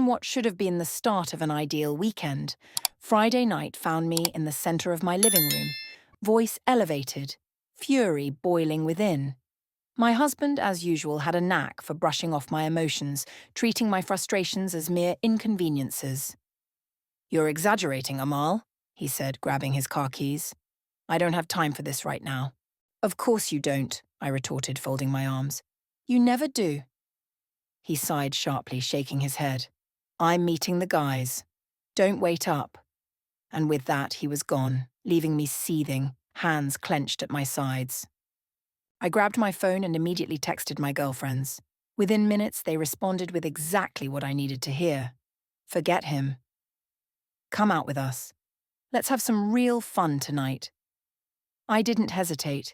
what should have been the start of an ideal weekend, Friday night found me in the center of my living room, voice elevated, fury boiling within. My husband, as usual, had a knack for brushing off my emotions, treating my frustrations as mere inconveniences. "You're exaggerating, Amal," he said, grabbing his car keys. "I don't have time for this right now." "Of course you don't," I retorted, folding my arms. "You never do." He sighed sharply, shaking his head. "I'm meeting the guys. Don't wait up." And with that, he was gone, leaving me seething, hands clenched at my sides. I grabbed my phone and immediately texted my girlfriends. Within minutes, they responded with exactly what I needed to hear. "Forget him. Come out with us. Let's have some real fun tonight." I didn't hesitate.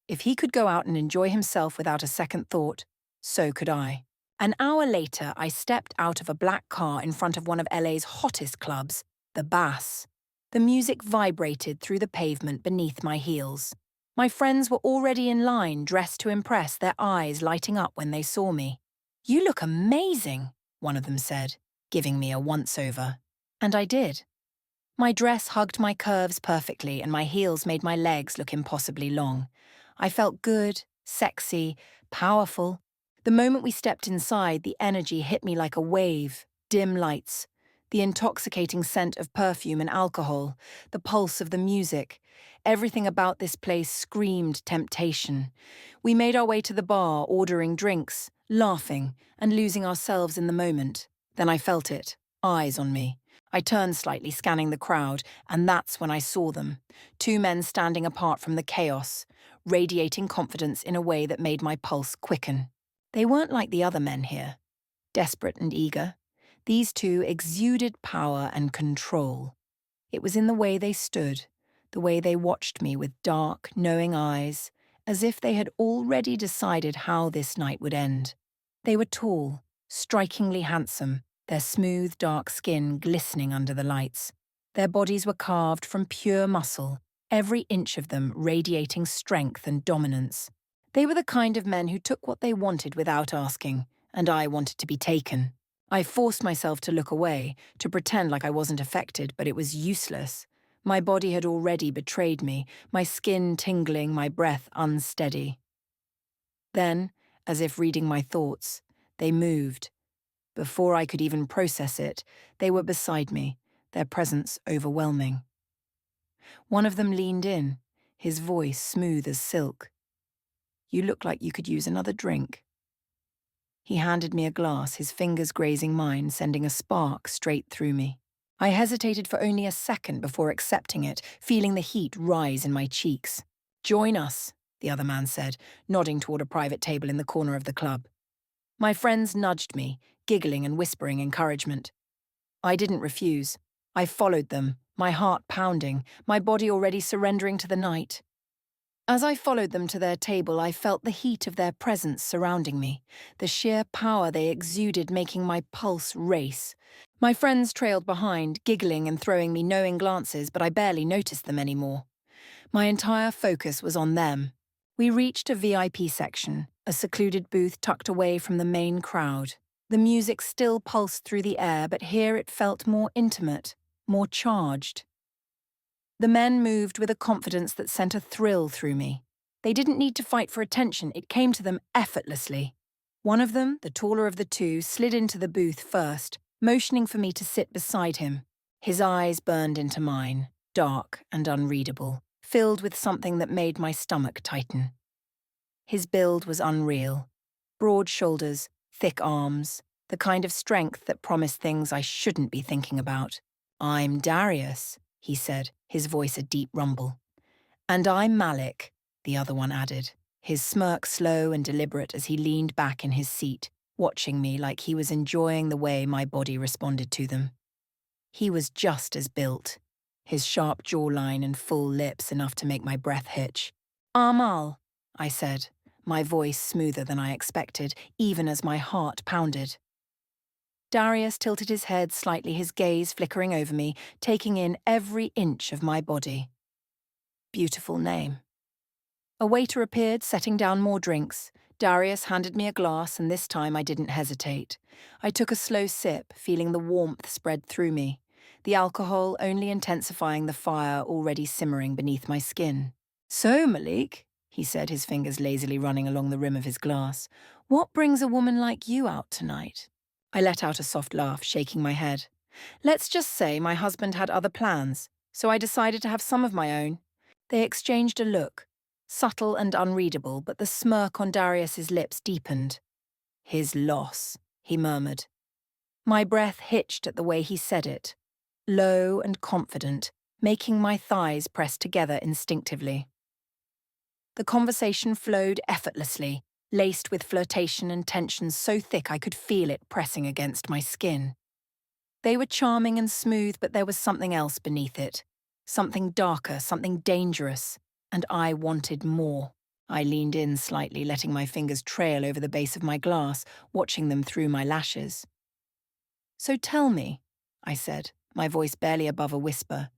If he could go out and enjoy himself without a second thought, so could I. An hour later, I stepped out of a black car in front of one of LA's hottest clubs, the Bass. The music vibrated through the pavement beneath my heels. My friends were already in line, dressed to impress, their eyes lighting up when they saw me. "You look amazing," one of them said, giving me a once-over. And I did. My dress hugged my curves perfectly, and my heels made my legs look impossibly long. I felt good, sexy, powerful. The moment we stepped inside, the energy hit me like a wave. Dim lights, the intoxicating scent of perfume and alcohol, the pulse of the music. Everything about this place screamed temptation. We made our way to the bar, ordering drinks, laughing, and losing ourselves in the moment. Then I felt it, eyes on me. I turned slightly, scanning the crowd, and that's when I saw them. Two men standing apart from the chaos, radiating confidence in a way that made my pulse quicken. They weren't like the other men here, desperate and eager. These two exuded power and control. It was in the way they stood, the way they watched me with dark, knowing eyes, as if they had already decided how this night would end. They were tall, strikingly handsome, their smooth, dark skin glistening under the lights. Their bodies were carved from pure muscle, every inch of them radiating strength and dominance. They were the kind of men who took what they wanted without asking, and I wanted to be taken. I forced myself to look away, to pretend like I wasn't affected, but it was useless. My body had already betrayed me, my skin tingling, my breath unsteady. Then, as if reading my thoughts, they moved. Before I could even process it, they were beside me, their presence overwhelming. One of them leaned in, his voice smooth as silk. "You look like you could use another drink." He handed me a glass, his fingers grazing mine, sending a spark straight through me. I hesitated for only a second before accepting it, feeling the heat rise in my cheeks. "Join us," the other man said, nodding toward a private table in the corner of the club. My friends nudged me, giggling and whispering encouragement. I didn't refuse. I followed them, my heart pounding, my body already surrendering to the night. As I followed them to their table, I felt the heat of their presence surrounding me, the sheer power they exuded making my pulse race. My friends trailed behind, giggling and throwing me knowing glances, but I barely noticed them anymore. My entire focus was on them. We reached a VIP section, a secluded booth tucked away from the main crowd. The music still pulsed through the air, but here it felt more intimate, more charged. The men moved with a confidence that sent a thrill through me. They didn't need to fight for attention, it came to them effortlessly. One of them, the taller of the two, slid into the booth first, motioning for me to sit beside him. His eyes burned into mine, dark and unreadable, filled with something that made my stomach tighten. His build was unreal. Broad shoulders, thick arms, the kind of strength that promised things I shouldn't be thinking about. "I'm Darius," he said, his voice a deep rumble. "And I'm Malik," the other one added, his smirk slow and deliberate as he leaned back in his seat, watching me like he was enjoying the way my body responded to them. He was just as built, his sharp jawline and full lips enough to make my breath hitch. "Amal," I said, my voice smoother than I expected, even as my heart pounded. Darius tilted his head slightly, his gaze flickering over me, taking in every inch of my body. Beautiful name. A waiter appeared, setting down more drinks, Darius handed me a glass, and this time I didn't hesitate. I took a slow sip, feeling the warmth spread through me, the alcohol only intensifying the fire already simmering beneath my skin. "So, Malik," he said, his fingers lazily running along the rim of his glass, "what brings a woman like you out tonight?" I let out a soft laugh, shaking my head. Let's just say my husband had other plans, so I decided to have some of my own. They exchanged a look, subtle and unreadable, but the smirk on Darius's lips deepened. "His loss," he murmured. My breath hitched at the way he said it, low and confident, making my thighs press together instinctively. The conversation flowed effortlessly, laced with flirtation and tension so thick I could feel it pressing against my skin. They were charming and smooth, but there was something else beneath it. Something darker, something dangerous. And I wanted more. I leaned in slightly, letting my fingers trail over the base of my glass, watching them through my lashes. "So tell me," I said, my voice barely above a whisper,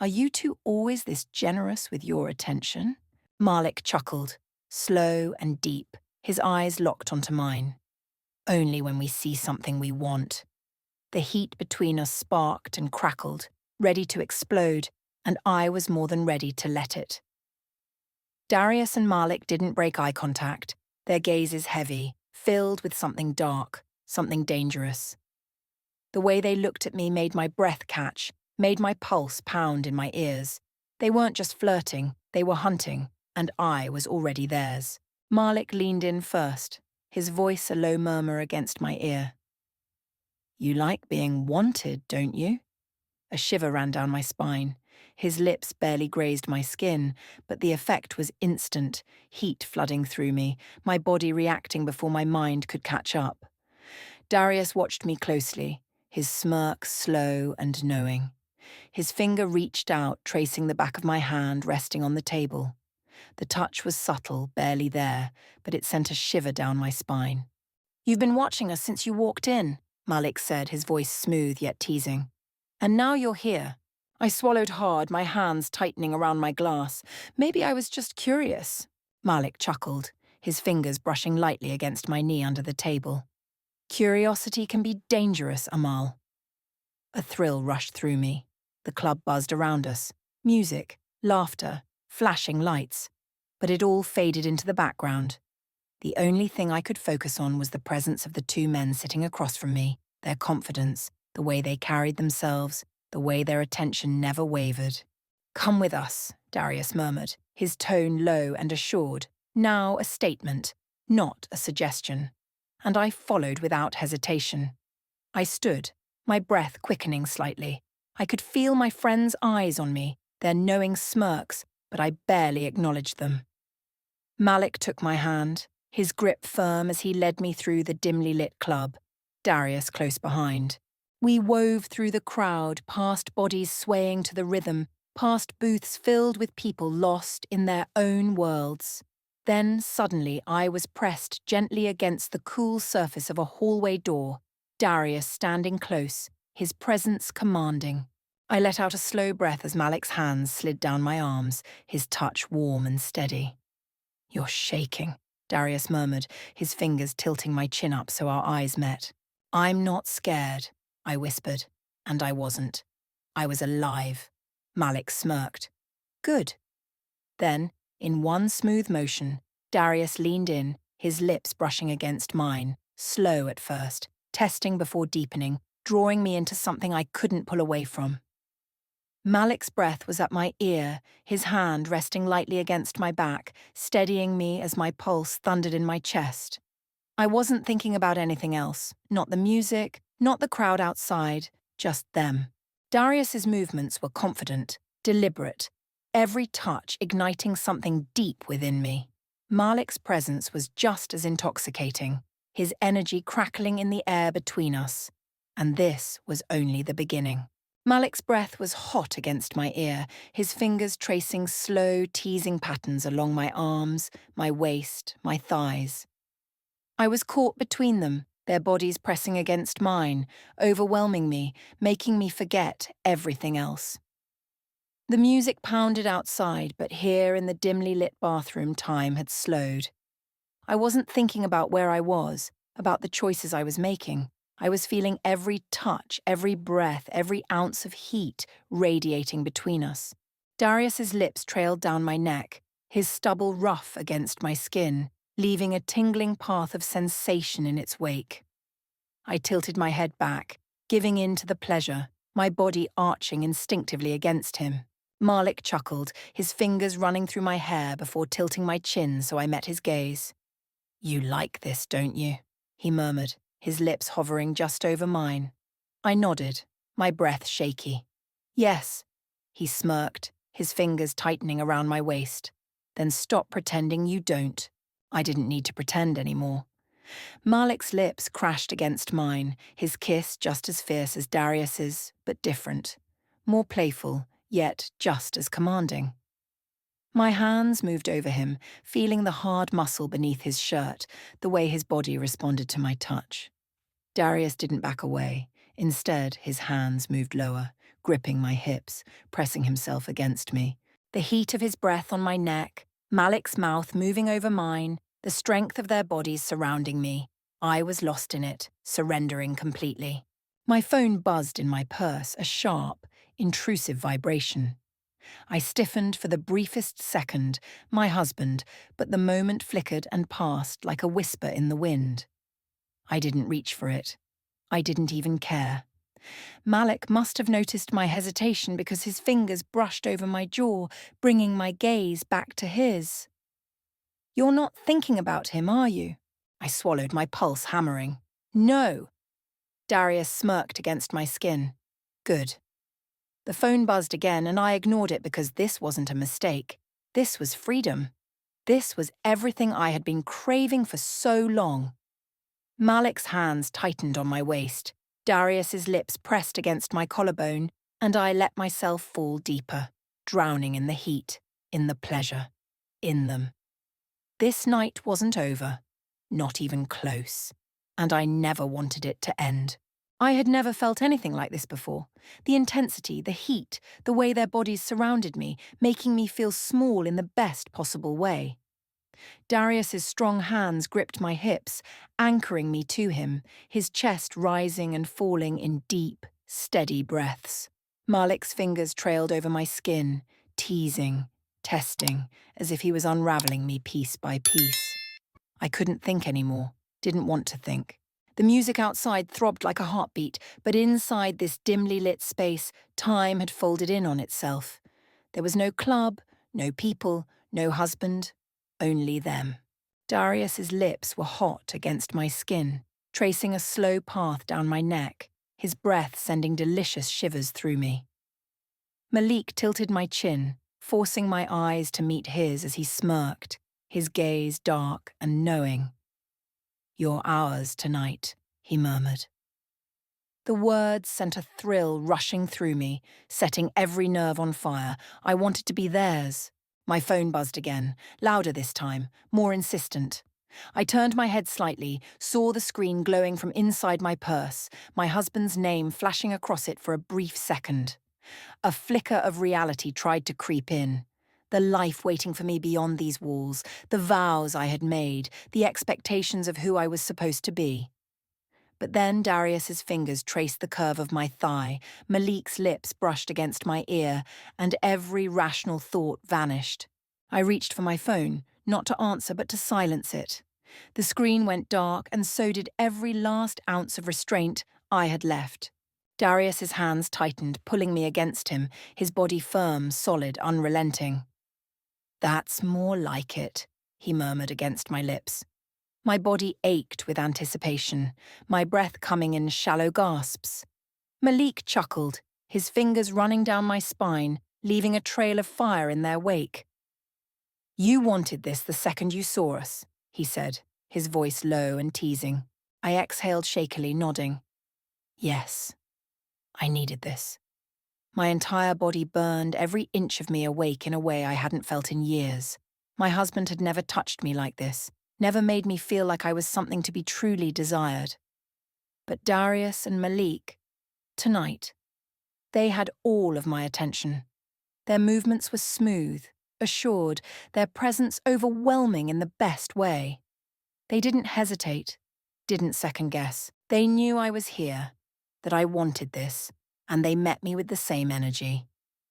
"are you two always this generous with your attention?" Malik chuckled, slow and deep, his eyes locked onto mine. "Only when we see something we want." The heat between us sparked and crackled, ready to explode, and I was more than ready to let it. Darius and Malik didn't break eye contact, their gazes heavy, filled with something dark, something dangerous. The way they looked at me made my breath catch, made my pulse pound in my ears. They weren't just flirting, they were hunting, and I was already theirs. Malik leaned in first, his voice a low murmur against my ear. "You like being wanted, don't you?" A shiver ran down my spine. His lips barely grazed my skin, but the effect was instant, heat flooding through me, my body reacting before my mind could catch up. Darius watched me closely, his smirk slow and knowing. His finger reached out, tracing the back of my hand resting on the table. The touch was subtle, barely there, but it sent a shiver down my spine. "You've been watching us since you walked in," Malik said, his voice smooth yet teasing. "And now you're here." I swallowed hard, my hands tightening around my glass. "Maybe I was just curious." Malik chuckled, his fingers brushing lightly against my knee under the table. "Curiosity can be dangerous, Amal." A thrill rushed through me. The club buzzed around us. Music, laughter, flashing lights. But it all faded into the background. The only thing I could focus on was the presence of the two men sitting across from me, their confidence, the way they carried themselves, the way their attention never wavered. "Come with us," Darius murmured, his tone low and assured, now a statement, not a suggestion. And I followed without hesitation. I stood, my breath quickening slightly. I could feel my friends' eyes on me, their knowing smirks, but I barely acknowledged them. Malik took my hand, his grip firm as he led me through the dimly lit club, Darius close behind. We wove through the crowd, past bodies swaying to the rhythm, past booths filled with people lost in their own worlds. Then, suddenly, I was pressed gently against the cool surface of a hallway door, Darius standing close, his presence commanding. I let out a slow breath as Malik's hands slid down my arms, his touch warm and steady. "You're shaking," Darius murmured, his fingers tilting my chin up so our eyes met. "I'm not scared," I whispered, and I wasn't. I was alive. Malik smirked. "Good." Then, in one smooth motion, Darius leaned in, his lips brushing against mine, slow at first, testing before deepening, drawing me into something I couldn't pull away from. Malik's breath was at my ear, his hand resting lightly against my back, steadying me as my pulse thundered in my chest. I wasn't thinking about anything else, not the music, not the crowd outside, just them. Darius's movements were confident, deliberate, every touch igniting something deep within me. Malik's presence was just as intoxicating, his energy crackling in the air between us. And this was only the beginning. Malik's breath was hot against my ear, his fingers tracing slow, teasing patterns along my arms, my waist, my thighs. I was caught between them, their bodies pressing against mine, overwhelming me, making me forget everything else. The music pounded outside, but here in the dimly lit bathroom time had slowed. I wasn't thinking about where I was, about the choices I was making. I was feeling every touch, every breath, every ounce of heat radiating between us. Darius's lips trailed down my neck, his stubble rough against my skin, leaving a tingling path of sensation in its wake. I tilted my head back, giving in to the pleasure, my body arching instinctively against him. Malik chuckled, his fingers running through my hair before tilting my chin so I met his gaze. "You like this, don't you?" he murmured, his lips hovering just over mine. I nodded, my breath shaky. "Yes," he smirked, his fingers tightening around my waist. "Then stop pretending you don't." I didn't need to pretend anymore. Malik's lips crashed against mine, his kiss just as fierce as Darius's, but different. More playful, yet just as commanding. My hands moved over him, feeling the hard muscle beneath his shirt, the way his body responded to my touch. Darius didn't back away. Instead, his hands moved lower, gripping my hips, pressing himself against me. The heat of his breath on my neck, Malik's mouth moving over mine, the strength of their bodies surrounding me. I was lost in it, surrendering completely. My phone buzzed in my purse, a sharp, intrusive vibration. I stiffened for the briefest second, my husband, but the moment flickered and passed like a whisper in the wind. I didn't reach for it. I didn't even care. Malik must have noticed my hesitation because his fingers brushed over my jaw, bringing my gaze back to his. "You're not thinking about him, are you?" I swallowed, my pulse hammering. "No." Darius smirked against my skin. "Good." The phone buzzed again, and I ignored it because this wasn't a mistake. This was freedom. This was everything I had been craving for so long. Malik's hands tightened on my waist. Darius's lips pressed against my collarbone, and I let myself fall deeper, drowning in the heat, in the pleasure, in them. This night wasn't over, not even close, and I never wanted it to end. I had never felt anything like this before. The intensity, the heat, the way their bodies surrounded me, making me feel small in the best possible way. Darius's strong hands gripped my hips, anchoring me to him, his chest rising and falling in deep, steady breaths. Malik's fingers trailed over my skin, teasing, testing, as if he was unraveling me piece by piece. I couldn't think anymore, didn't want to think. The music outside throbbed like a heartbeat, but inside this dimly lit space, time had folded in on itself. There was no club, no people, no husband, only them. Darius's lips were hot against my skin, tracing a slow path down my neck, his breath sending delicious shivers through me. Malik tilted my chin, forcing my eyes to meet his as he smirked, his gaze dark and knowing. "You're ours tonight," he murmured. The words sent a thrill rushing through me, setting every nerve on fire. I wanted to be theirs. My phone buzzed again, louder this time, more insistent. I turned my head slightly, saw the screen glowing from inside my purse, my husband's name flashing across it for a brief second. A flicker of reality tried to creep in. The life waiting for me beyond these walls, the vows I had made, the expectations of who I was supposed to be. But then Darius's fingers traced the curve of my thigh, Malik's lips brushed against my ear, and every rational thought vanished. I reached for my phone, not to answer but to silence it. The screen went dark, and so did every last ounce of restraint I had left. Darius's hands tightened, pulling me against him, his body firm, solid, unrelenting. "That's more like it," he murmured against my lips. My body ached with anticipation, my breath coming in shallow gasps. Malik chuckled, his fingers running down my spine, leaving a trail of fire in their wake. "You wanted this the second you saw us," he said, his voice low and teasing. I exhaled shakily, nodding. Yes, I needed this. My entire body burned, every inch of me awake in a way I hadn't felt in years. My husband had never touched me like this, never made me feel like I was something to be truly desired. But Darius and Malik, tonight, they had all of my attention. Their movements were smooth, assured, their presence overwhelming in the best way. They didn't hesitate, didn't second guess. They knew I was here, that I wanted this, and they met me with the same energy.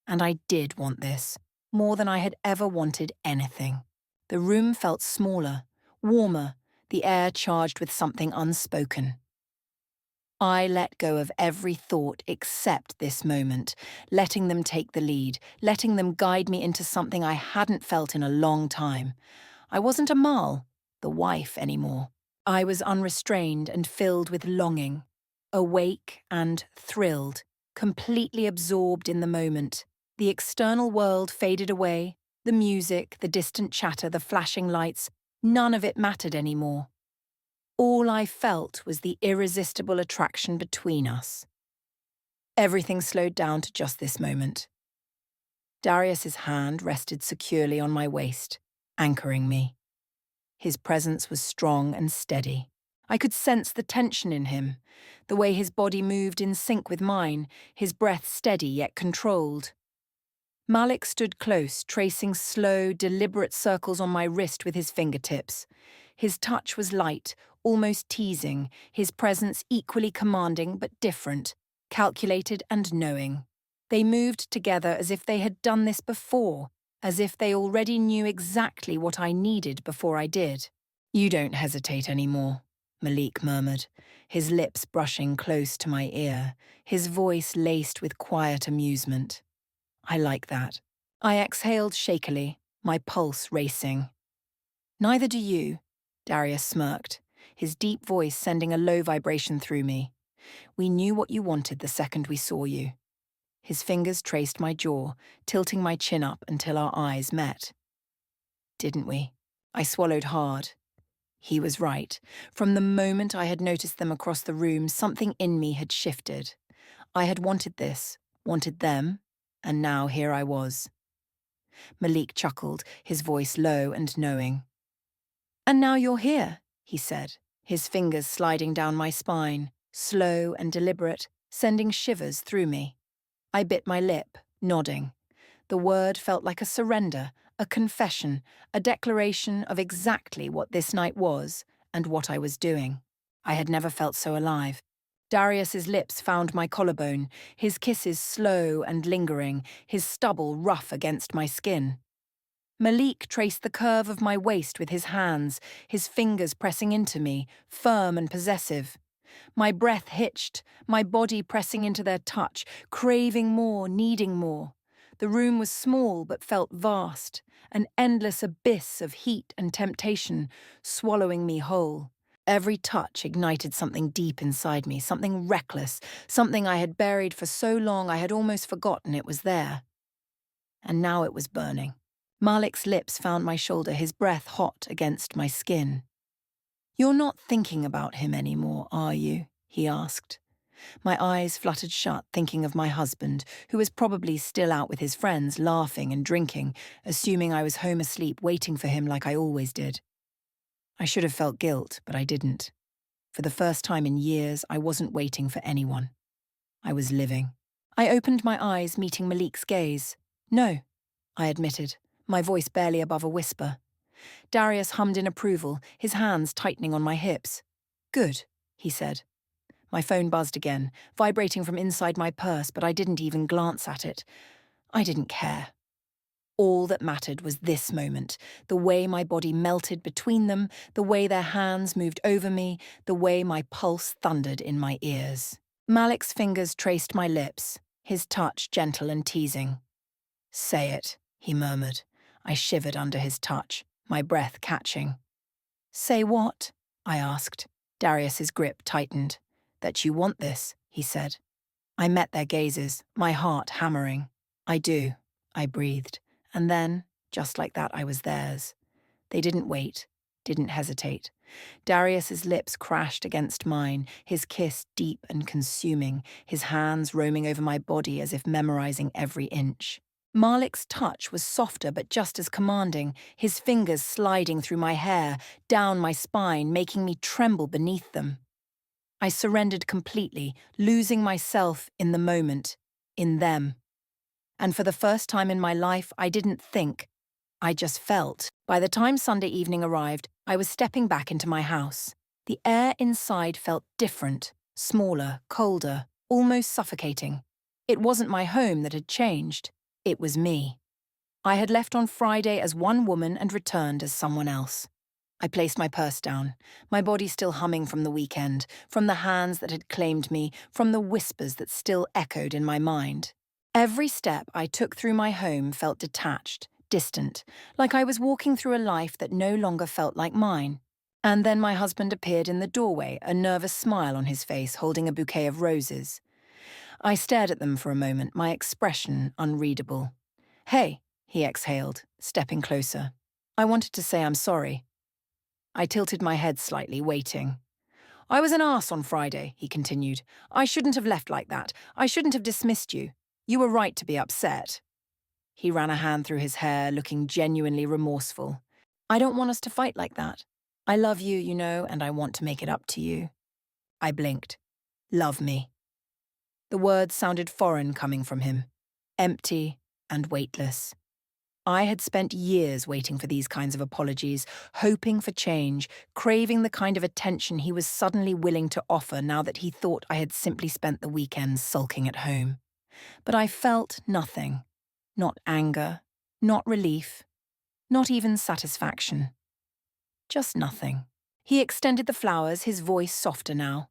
And I did want this, more than I had ever wanted anything. The room felt smaller, warmer, the air charged with something unspoken. I let go of every thought except this moment, letting them take the lead, letting them guide me into something I hadn't felt in a long time. I wasn't Amal, the wife, anymore. I was unrestrained and filled with longing, awake and thrilled, completely absorbed in the moment. The external world faded away, the music, the distant chatter, the flashing lights, none of it mattered anymore. All I felt was the irresistible attraction between us. Everything slowed down to just this moment. Darius's hand rested securely on my waist, anchoring me. His presence was strong and steady. I could sense the tension in him, the way his body moved in sync with mine, his breath steady yet controlled. Malik stood close, tracing slow, deliberate circles on my wrist with his fingertips. His touch was light, almost teasing, his presence equally commanding but different, calculated and knowing. They moved together as if they had done this before, as if they already knew exactly what I needed before I did. "You don't hesitate anymore," Malik murmured, his lips brushing close to my ear, his voice laced with quiet amusement. "I like that." I exhaled shakily, my pulse racing. "Neither do you," Darius smirked, his deep voice sending a low vibration through me. "We knew what you wanted the second we saw you." His fingers traced my jaw, tilting my chin up until our eyes met. "Didn't we?" I swallowed hard. He was right. From the moment I had noticed them across the room, something in me had shifted. I had wanted this, wanted them, and now here I was. Malik chuckled, his voice low and knowing. "And now you're here," he said, his fingers sliding down my spine, slow and deliberate, sending shivers through me. I bit my lip, nodding. The word felt like a surrender, a confession, a declaration of exactly what this night was and what I was doing. I had never felt so alive. Darius's lips found my collarbone, his kisses slow and lingering, his stubble rough against my skin. Malik traced the curve of my waist with his hands, his fingers pressing into me, firm and possessive. My breath hitched, my body pressing into their touch, craving more, needing more. The room was small but felt vast, an endless abyss of heat and temptation, swallowing me whole. Every touch ignited something deep inside me, something reckless, something I had buried for so long I had almost forgotten it was there. And now it was burning. Malik's lips found my shoulder, his breath hot against my skin. "You're not thinking about him anymore, are you?" he asked. My eyes fluttered shut, thinking of my husband, who was probably still out with his friends, laughing and drinking, assuming I was home asleep, waiting for him like I always did. I should have felt guilt, but I didn't. For the first time in years, I wasn't waiting for anyone. I was living. I opened my eyes, meeting Malik's gaze. "No," I admitted, my voice barely above a whisper. Darius hummed in approval, his hands tightening on my hips. "Good," he said. My phone buzzed again, vibrating from inside my purse, but I didn't even glance at it. I didn't care. All that mattered was this moment, the way my body melted between them, the way their hands moved over me, the way my pulse thundered in my ears. Malik's fingers traced my lips, his touch gentle and teasing. "Say it," he murmured. I shivered under his touch, my breath catching. "Say what?" I asked. Darius's grip tightened. "That you want this," he said. I met their gazes, my heart hammering. "I do," I breathed, and then, just like that, I was theirs. They didn't wait, didn't hesitate. Darius's lips crashed against mine, his kiss deep and consuming, his hands roaming over my body as if memorizing every inch. Malik's touch was softer but just as commanding, his fingers sliding through my hair, down my spine, making me tremble beneath them. I surrendered completely, losing myself in the moment, in them. And for the first time in my life, I didn't think. I just felt. By the time Sunday evening arrived, I was stepping back into my house. The air inside felt different, smaller, colder, almost suffocating. It wasn't my home that had changed. It was me. I had left on Friday as one woman and returned as someone else. I placed my purse down, my body still humming from the weekend, from the hands that had claimed me, from the whispers that still echoed in my mind. Every step I took through my home felt detached, distant, like I was walking through a life that no longer felt like mine. And then my husband appeared in the doorway, a nervous smile on his face, holding a bouquet of roses. I stared at them for a moment, my expression unreadable. "Hey," he exhaled, stepping closer. "I wanted to say I'm sorry." I tilted my head slightly, waiting. "I was an arse on Friday," he continued. "I shouldn't have left like that. I shouldn't have dismissed you. You were right to be upset." He ran a hand through his hair, looking genuinely remorseful. "I don't want us to fight like that. I love you, you know, and I want to make it up to you." I blinked. "Love me." The words sounded foreign coming from him, empty and weightless. I had spent years waiting for these kinds of apologies, hoping for change, craving the kind of attention he was suddenly willing to offer now that he thought I had simply spent the weekends sulking at home. But I felt nothing. Not anger, not relief, not even satisfaction. Just nothing. He extended the flowers, his voice softer now.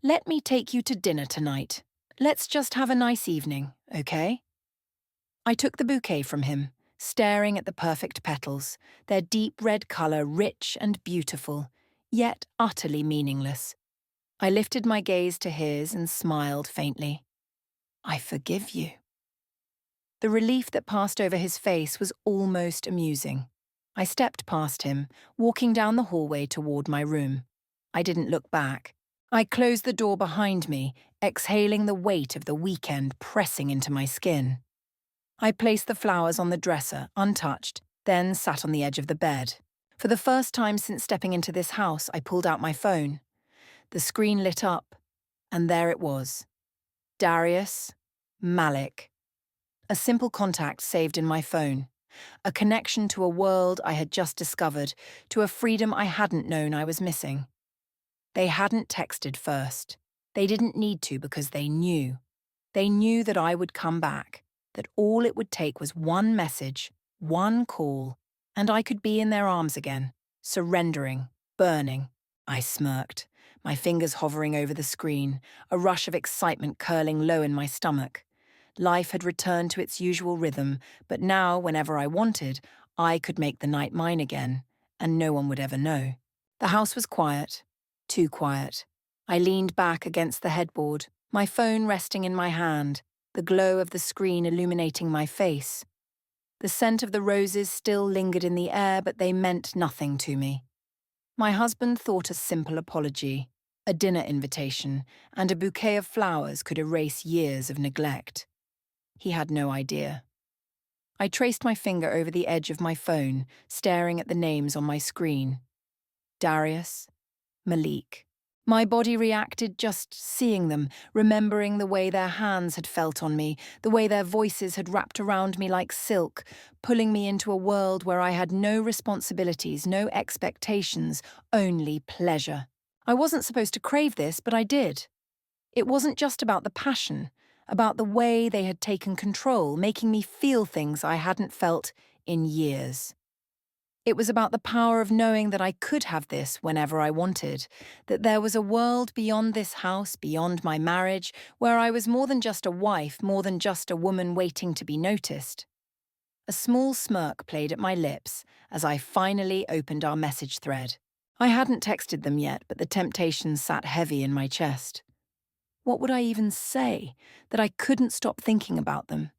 "Let me take you to dinner tonight. Let's just have a nice evening, okay?" I took the bouquet from him, staring at the perfect petals, their deep red colour rich and beautiful, yet utterly meaningless. I lifted my gaze to his and smiled faintly. "I forgive you." The relief that passed over his face was almost amusing. I stepped past him, walking down the hallway toward my room. I didn't look back. I closed the door behind me, exhaling the weight of the weekend pressing into my skin. I placed the flowers on the dresser, untouched, then sat on the edge of the bed. For the first time since stepping into this house, I pulled out my phone. The screen lit up, and there it was. Darius Malik. A simple contact saved in my phone. A connection to a world I had just discovered, to a freedom I hadn't known I was missing. They hadn't texted first. They didn't need to because they knew. They knew that I would come back, that all it would take was one message, one call, and I could be in their arms again, surrendering, burning. I smirked, my fingers hovering over the screen, a rush of excitement curling low in my stomach. Life had returned to its usual rhythm, but now, whenever I wanted, I could make the night mine again, and no one would ever know. The house was quiet, too quiet. I leaned back against the headboard, my phone resting in my hand, the glow of the screen illuminating my face. The scent of the roses still lingered in the air, but they meant nothing to me. My husband thought a simple apology, a dinner invitation, and a bouquet of flowers could erase years of neglect. He had no idea. I traced my finger over the edge of my phone, staring at the names on my screen. Darius, Malik. My body reacted just seeing them, remembering the way their hands had felt on me, the way their voices had wrapped around me like silk, pulling me into a world where I had no responsibilities, no expectations, only pleasure. I wasn't supposed to crave this, but I did. It wasn't just about the passion, about the way they had taken control, making me feel things I hadn't felt in years. It was about the power of knowing that I could have this whenever I wanted, that there was a world beyond this house, beyond my marriage, where I was more than just a wife, more than just a woman waiting to be noticed. A small smirk played at my lips as I finally opened our message thread. I hadn't texted them yet, but the temptation sat heavy in my chest. What would I even say? That I couldn't stop thinking about them.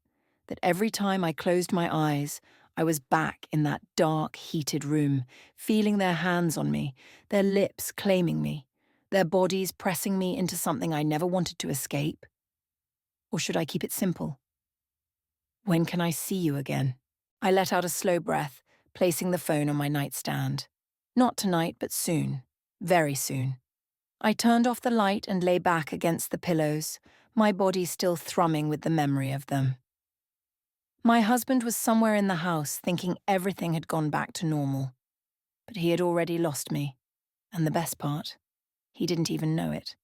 That every time I closed my eyes, I was back in that dark, heated room, feeling their hands on me, their lips claiming me, their bodies pressing me into something I never wanted to escape. Or should I keep it simple? When can I see you again? I let out a slow breath, placing the phone on my nightstand. Not tonight, but soon. Very soon. I turned off the light and lay back against the pillows, my body still thrumming with the memory of them. My husband was somewhere in the house thinking everything had gone back to normal. But he had already lost me. And the best part, he didn't even know it.